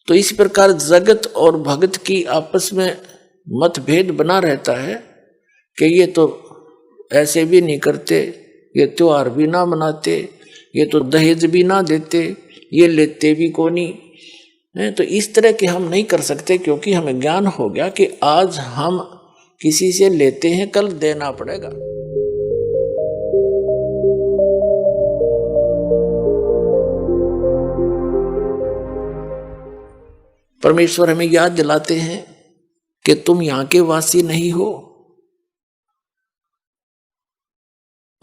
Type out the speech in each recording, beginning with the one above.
तो इस प्रकार जगत और भगत की आपस में मतभेद बना रहता है कि ये तो ऐसे भी नहीं करते, ये त्योहार भी ना मनाते, ये तो दहेज भी ना देते, ये लेते भी को नहीं। तो इस तरह के हम नहीं कर सकते, क्योंकि हमें ज्ञान हो गया कि आज हम किसी से लेते हैं, कल देना पड़ेगा। परमेश्वर हमें याद दिलाते हैं कि तुम यहां के वासी नहीं हो,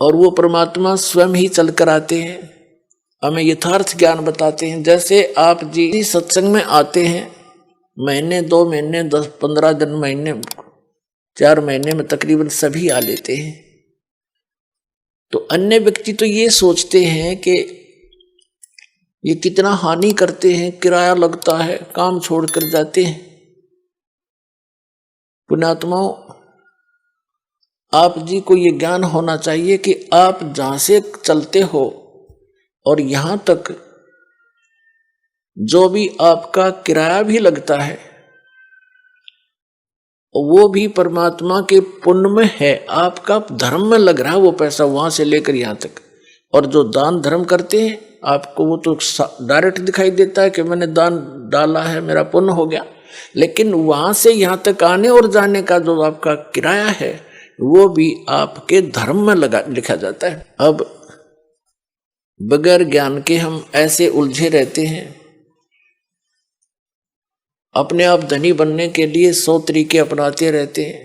और वो परमात्मा स्वयं ही चलकर आते हैं, हमें यथार्थ ज्ञान बताते हैं। जैसे आप जी सत्संग में आते हैं, महीने 2 महीने 10-15 दिन, महीने 4 महीने में तकरीबन सभी आ लेते हैं। तो अन्य व्यक्ति तो ये सोचते हैं कि ये कितना हानि करते हैं, किराया लगता है, काम छोड़कर जाते हैं। पुण्यात्माओं, आप जी को ये ज्ञान होना चाहिए कि आप जहां से चलते हो और यहां तक जो भी आपका किराया भी लगता है, वो भी परमात्मा के पुण्य में है, आपका धर्म में लग रहा है वो पैसा, वहां से लेकर यहां तक। और जो दान धर्म करते हैं, आपको वो तो डायरेक्ट दिखाई देता है कि मैंने दान डाला है, मेरा पुण्य हो गया, लेकिन वहां से यहां तक आने और जाने का जो आपका किराया है, वो भी आपके धर्म में लिखा जाता है। अब बगैर ज्ञान के हम ऐसे उलझे रहते हैं, अपने आप धनी बनने के लिए 100 तरीके अपनाते रहते हैं।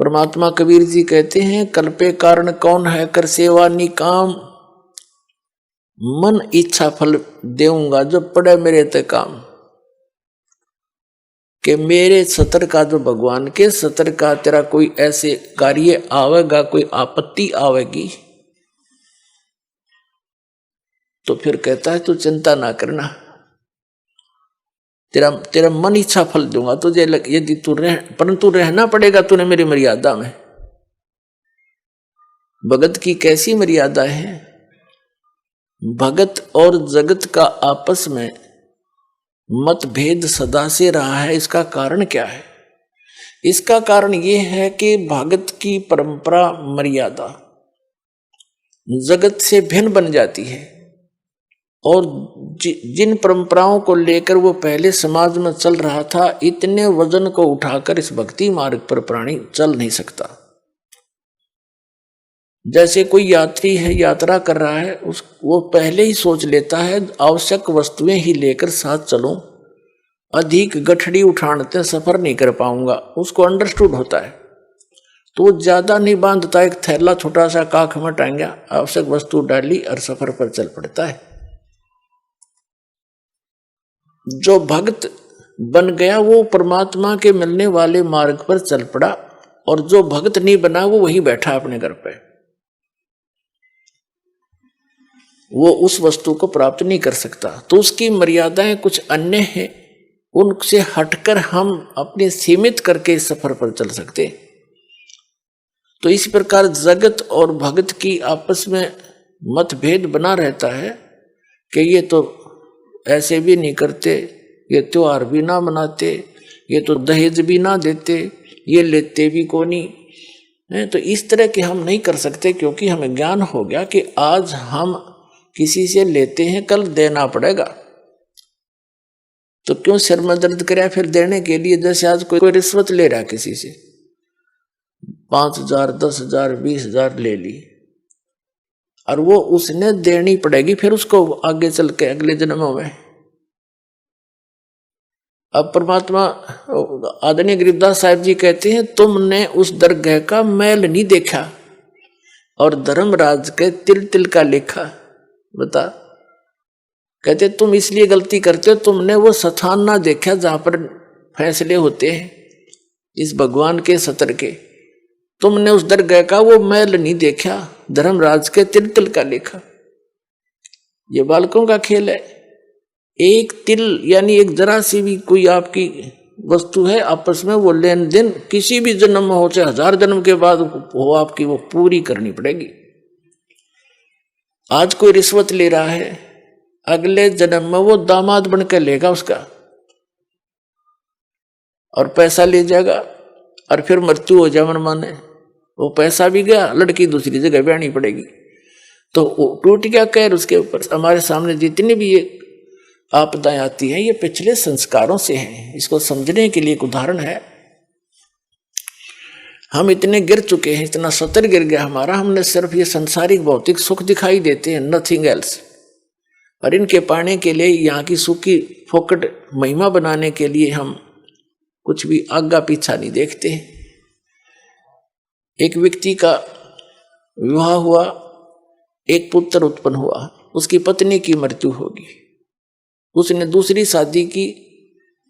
परमात्मा कबीर जी कहते हैं, कल्पे कारण कौन है, कर सेवा निकाम, मन इच्छा फल देऊंगा जो पड़े मेरे ते काम। कि मेरे सतर का, जो भगवान के सतर का तेरा कोई ऐसे कार्य आवेगा, कोई आपत्ति आवेगी, तो फिर कहता है तू चिंता ना करना, तेरा मन इच्छा फल दूंगा तुझे, यदि तू परंतु रहना पड़ेगा तूने मेरी मर्यादा में। भगत की कैसी मर्यादा है? भगत और जगत का आपस में मतभेद सदा से रहा है। इसका कारण क्या है? इसका कारण यह है कि भगत की परंपरा मर्यादा जगत से भिन्न बन जाती है, और जिन परंपराओं को लेकर वो पहले समाज में चल रहा था, इतने वजन को उठाकर इस भक्ति मार्ग पर प्राणी चल नहीं सकता। जैसे कोई यात्री है, यात्रा कर रहा है, वो पहले ही सोच लेता है आवश्यक वस्तुएं ही लेकर साथ चलूं, अधिक गठड़ी उठाते सफर नहीं कर पाऊंगा, उसको अंडरस्टूड होता है, तो वो ज्यादा नहीं बांधता, एक थैला छोटा सा काख में टांगा, आवश्यक वस्तु डाली और सफर पर चल पड़ता है। जो भक्त बन गया वो परमात्मा के मिलने वाले मार्ग पर चल पड़ा, और जो भक्त नहीं बना वो वहीं बैठा अपने घर पे, वो उस वस्तु को प्राप्त नहीं कर सकता। तो उसकी मर्यादाएं कुछ अन्य हैं, उनसे हटकर हम अपने सीमित करके इस सफर पर चल सकते। तो इस प्रकार जगत और भगत की आपस में मतभेद बना रहता है कि ये तो ऐसे भी नहीं करते, ये त्योहार भी ना मनाते, ये तो दहेज भी ना देते, ये लेते भी को नहीं। तो इस तरह के हम नहीं कर सकते, क्योंकि हमें ज्ञान हो गया कि आज हम किसी से लेते हैं, कल देना पड़ेगा। तो क्यों सिर में दर्द करे फिर देने के लिए? जैसे आज कोई रिश्वत ले रहा है किसी से, 5,000 10,000 20,000 ले ली, और वो उसने देनी पड़ेगी फिर उसको आगे चल के अगले जन्मों में। अब परमात्मा आदरणीय गरीबदास साहिब जी कहते हैं, तुमने उस दरगाह का मैल नहीं देखा और धर्मराज के तिल तिल का लेखा। बता, कहते तुम इसलिए गलती करते हो, तुमने वो स्थान ना देखा जहां पर फैसले होते हैं इस भगवान के सतर के। तुमने उस दरगाह का वो मैल नहीं देखा, धर्मराज के तिल तिल का लेखा। ये बालकों का खेल है। एक तिल यानी एक जरा सी भी कोई आपकी वस्तु है, आपस में वो लेन देन किसी भी जन्म में हो, चाहे 1000 जन्म के बाद हो, आपकी वो पूरी करनी पड़ेगी। आज कोई रिश्वत ले रहा है, अगले जन्म में वो दामाद बनकर लेगा उसका और पैसा ले जाएगा और फिर मृत्यु हो जाए मन माने, वो पैसा भी गया, लड़की दूसरी जगह ब्याहनी पड़ेगी। तो टूट गया कहर उसके ऊपर। हमारे सामने जितनी भी ये आपदाएं आती हैं ये पिछले संस्कारों से हैं। इसको समझने के लिए एक उदाहरण है। हम इतने गिर चुके हैं, इतना सतर गिर गया हमारा, हमने सिर्फ ये संसारिक भौतिक सुख दिखाई देते हैं, नथिंग एल्स। और इनके पाने के लिए, यहाँ की सुख की फोकट महिमा बनाने के लिए हम कुछ भी आगा पीछा नहीं देखते। एक व्यक्ति का विवाह हुआ, एक पुत्र उत्पन्न हुआ, उसकी पत्नी की मृत्यु होगी। उसने दूसरी शादी की,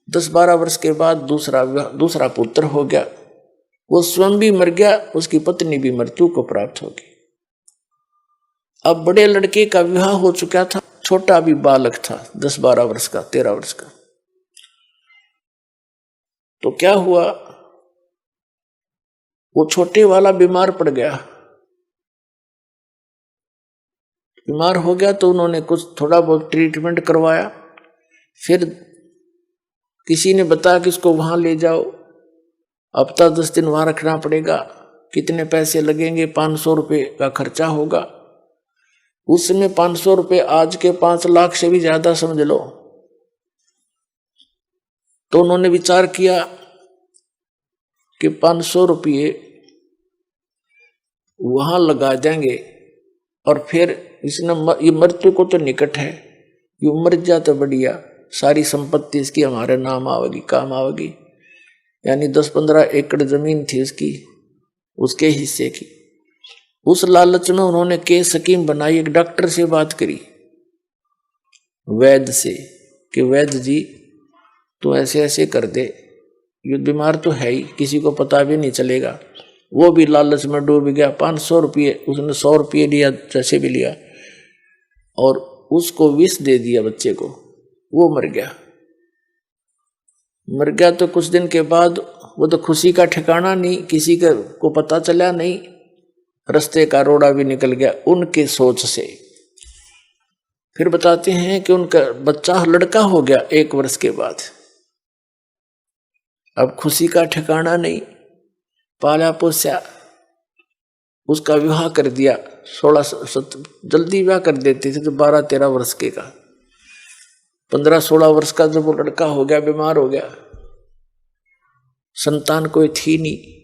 10-12 वर्ष के बाद दूसरा पुत्र हो गया। वो स्वयं भी मर गया, उसकी पत्नी भी मृत्यु को प्राप्त होगी। अब बड़े लड़के का विवाह हो चुका था, छोटा भी बालक था, 10-12 वर्ष का, 13 वर्ष का। तो क्या हुआ, वो छोटे वाला बीमार पड़ गया। बीमार हो गया तो उन्होंने कुछ थोड़ा बहुत ट्रीटमेंट करवाया। फिर किसी ने बताया कि इसको वहां ले जाओ, हफ्ता 10 दिन वहां रखना पड़ेगा, कितने पैसे लगेंगे, 500 रुपये का खर्चा होगा। उस समय 500 रुपये आज के 5 लाख से भी ज्यादा समझ लो। तो उन्होंने विचार किया कि 500 रुपये वहां लगा देंगे और फिर इसने ये मृत्यु को तो निकट है, ये मर जा तो बढ़िया, सारी संपत्ति इसकी हमारे नाम आवेगी, काम आवेगी। यानी 10-15 एकड़ जमीन थी उसकी, उसके हिस्से की। उस लालच में उन्होंने केस स्कीम बनाई। एक डॉक्टर से बात करी, वैद्य से, कि वैद्य जी तू ऐसे ऐसे कर दे, ये बीमार तो है ही, किसी को पता भी नहीं चलेगा। वो भी लालच में डूब गया। 500 रुपये उसने 100 रुपये लिया, जैसे भी लिया, और उसको विष दे दिया बच्चे को। वो मर गया। मर गया तो कुछ दिन के बाद वो तो खुशी का ठिकाना नहीं, किसी को पता चला नहीं, रास्ते का रोड़ा भी निकल गया उनके सोच से। फिर बताते हैं कि उनका बच्चा लड़का हो गया 1 वर्ष के बाद। अब खुशी का ठिकाना नहीं, पाला पोसा, उसका विवाह कर दिया। 16 जल्दी विवाह कर देते थे तो 12-13 वर्ष के का, 15-16 वर्ष का जब वो लड़का हो गया, बीमार हो गया, संतान कोई थी नहीं।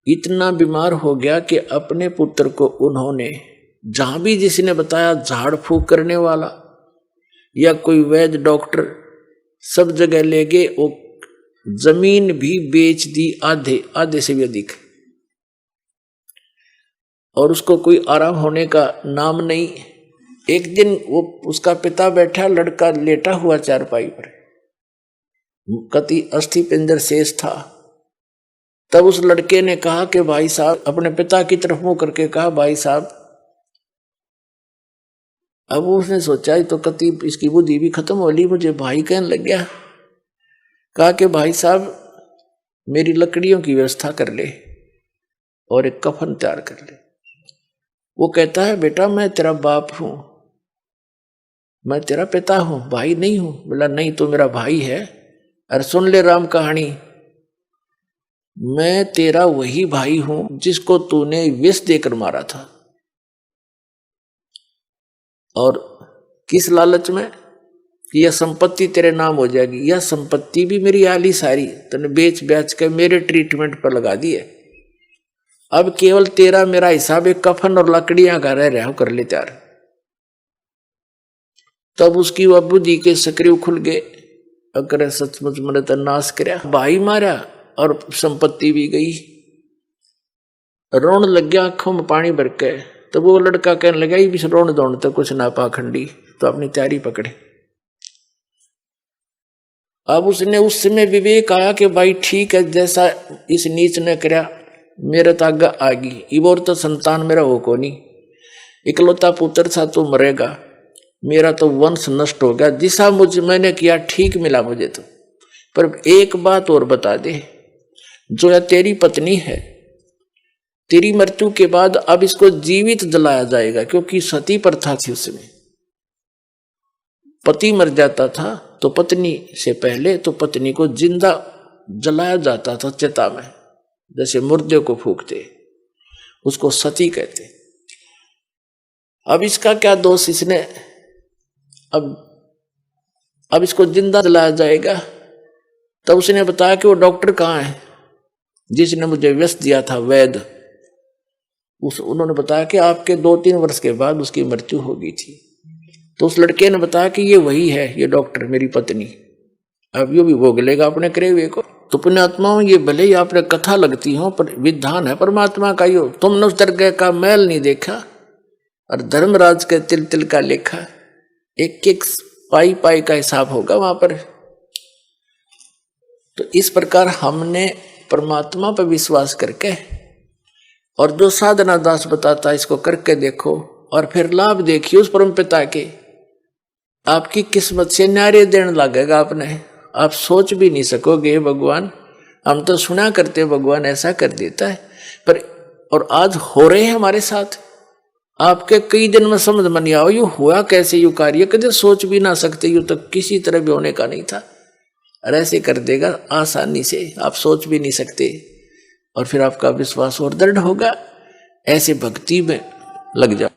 इतना बीमार हो गया कि अपने पुत्र को उन्होंने, जहां भी जिसने बताया, झाड़ फूक करने वाला या कोई वैद्य डॉक्टर, सब जगह ले गए। वो जमीन भी बेच दी, आधे से भी अधिक, और उसको कोई आराम होने का नाम नहीं। एक दिन वो उसका पिता बैठा, लड़का लेटा हुआ चारपाई पर, कति अस्थि पिंजर शेष था। तब उस लड़के ने कहा कि भाई साहब, अपने पिता की तरफ मुंह करके कहा, भाई साहब। अब उसने सोचा तो कति इसकी बुद्धि भी खत्म हो ली, मुझे भाई कहने लग गया। कहा कि भाई साहब मेरी लकड़ियों की व्यवस्था कर ले और एक कफन तैयार कर ले। वो कहता है, बेटा मैं तेरा बाप हूं, मैं तेरा पिता हूं, भाई नहीं हूं। बोला नहीं, तो मेरा भाई है। अरे सुन ले राम कहानी, मैं तेरा वही भाई हूं जिसको तूने विष देकर मारा था। और किस लालच में कि यह संपत्ति तेरे नाम हो जाएगी। यह संपत्ति भी मेरी आली सारी तूने बेच बेच के मेरे ट्रीटमेंट पर लगा दी है। अब केवल तेरा मेरा हिसाब एक कफन और लकड़ियां का रह रहा, कर ले तैयार। तब उसकी वह बुद्धि के सक्रिय खुल गए। अगर सचमुच मैंने तो नाश करया, भाई मारा और संपत्ति भी गई। रोन लग गया आंखों में पानी भर के। तो वो लड़का कहने लगा, भी रोन दौड़ तो कुछ ना पाखंडी, तो अपनी तैयारी पकड़े। अब उसने उस समय विवेक आया कि भाई ठीक है, जैसा इस नीच ने करया मेरे तो आगे आगी। इबोर तो संतान मेरा हो को नहीं, इकलौता पुत्र था तो मरेगा, मेरा तो वंश नष्ट हो गया। जिसा मुझे मैंने किया ठीक मिला मुझे तो। पर एक बात और बता दे, जो है तेरी पत्नी है, तेरी मृत्यु के बाद अब इसको जीवित जलाया जाएगा, क्योंकि सती प्रथा थी उसमें। पति मर जाता था तो पत्नी से पहले तो पत्नी को जिंदा जलाया जाता था चिता में, जैसे मुर्दे को फूंकते, उसको सती कहते। अब इसका क्या दोष, इसने अब इसको जिंदा जलाया जाएगा। तब उसने बताया कि वो डॉक्टर कहाँ है जिसने मुझे व्यस दिया था, वैद्य। उन्होंने बताया कि आपके 2-3 वर्ष के बाद उसकी मृत्यु हो गई थी। तो उस लड़के ने बताया कि ये वही है, ये डॉक्टर मेरी पत्नी, अब ये भी भोग लेगा अपने करे हुए को। तो पुण्यात्माओं, ये भले ही आपने कथा लगती हो पर विधान है परमात्मा का। यो तुमने उस दरगाह का मैल नहीं देखा और धर्मराज के तिल तिल का लेखा, एक एक पाई पाई का हिसाब होगा वहां पर। तो इस प्रकार हमने परमात्मा पर विश्वास करके, और जो साधना दास बताता है इसको करके देखो और फिर लाभ देखिए उस परम पिता के। आपकी किस्मत से न्यारे देने लगेगा आपने, आप सोच भी नहीं सकोगे भगवान, हम तो सुना करते भगवान ऐसा कर देता है, पर और आज हो रहे हैं हमारे साथ। आपके कई दिन में समझ में नहीं आओ यू हुआ कैसे, यू कार्य कदे सोच भी ना सकते, यू तो किसी तरह भी होने का नहीं था, और ऐसे कर देगा आसानी से, आप सोच भी नहीं सकते। और फिर आपका विश्वास और दृढ़ होगा, ऐसे भक्ति में लग जाओ।